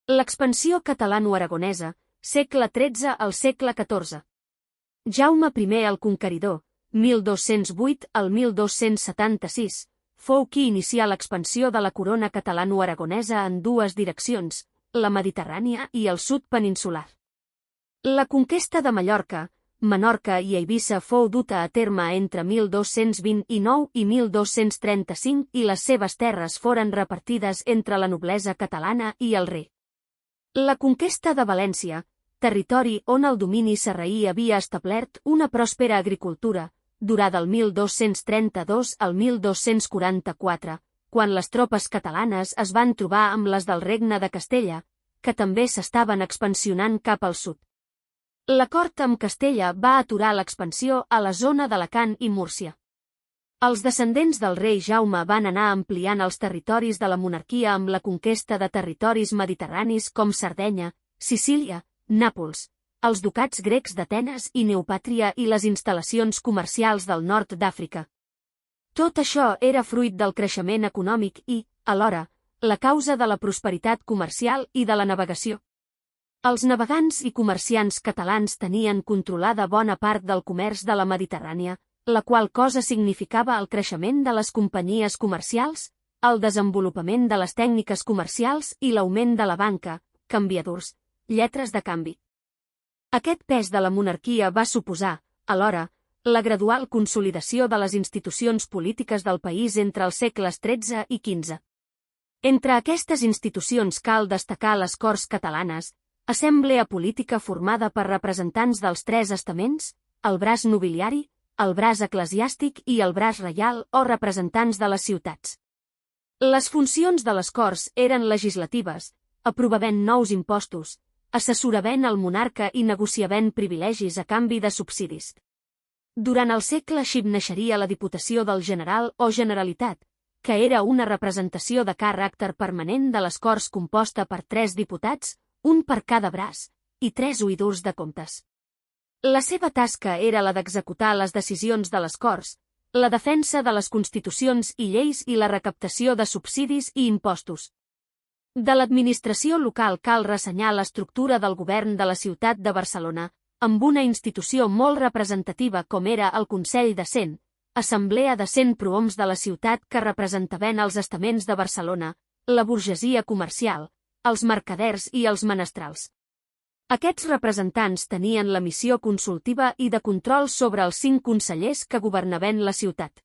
L'expansió catalano-aragonesa, segle XIII al segle XIV. Jaume I el Conqueridor, 1208 al 1276, fou qui inicià l'expansió de la corona catalano-aragonesa en dues direccions, la mediterrània i el sud peninsular. La conquesta de Mallorca, Menorca i Eivissa fou duta a terme entre 1229 i 1235 i les seves terres foren repartides entre la noblesa catalana i el rei. La conquesta de València, territori on el domini sarraí havia establert una pròspera agricultura, durà del 1232 al 1244, quan les tropes catalanes es van trobar amb les del Regne de Castella, que també s'estaven expansionant cap al sud. L'acord amb Castella va aturar l'expansió a la zona d'Alacant i Múrcia. Els descendents del rei Jaume van anar ampliant els territoris de la monarquia amb la conquesta de territoris mediterranis com Sardenya, Sicília, Nàpols, els ducats grecs d'Atenes i Neopàtria i les instal·lacions comercials del nord d'Àfrica. Tot això era fruit del creixement econòmic i, alhora, la causa de la prosperitat comercial i de la navegació. Els navegants i comerciants catalans tenien controlada bona part del comerç de la Mediterrània, la qual cosa significava el creixement de les companyies comercials, el desenvolupament de les tècniques comercials i l'augment de la banca, canviadors, lletres de canvi. Aquest pes de la monarquia va suposar, alhora, la gradual consolidació de les institucions polítiques del país entre els segles XIII i XV. Entre aquestes institucions cal destacar les Corts Catalanes, assemblea política formada per representants dels tres estaments, el braç nobiliari, el braç eclesiàstic i el braç reial o representants de les ciutats. Les funcions de les Corts eren legislatives, aprovaven nous impostos, assessoraven el monarca i negociaven privilegis a canvi de subsidis. Durant el segle XV naixeria la Diputació del General o Generalitat, que era una representació de caràcter permanent de les Corts composta per 3 diputats, un per cada braç, i 3 oïdors de comptes. La seva tasca era la d'executar les decisions de les Corts, la defensa de les constitucions i lleis i la recaptació de subsidis i impostos. De l'administració local cal ressenyar l'estructura del govern de la ciutat de Barcelona, amb una institució molt representativa com era el Consell de Cent, assemblea de 100 prohoms de la ciutat que representaven els estaments de Barcelona, la burgesia comercial, els mercaders i els menestrals. Aquests representants tenien la missió consultiva i de control sobre els 5 consellers que governaven la ciutat.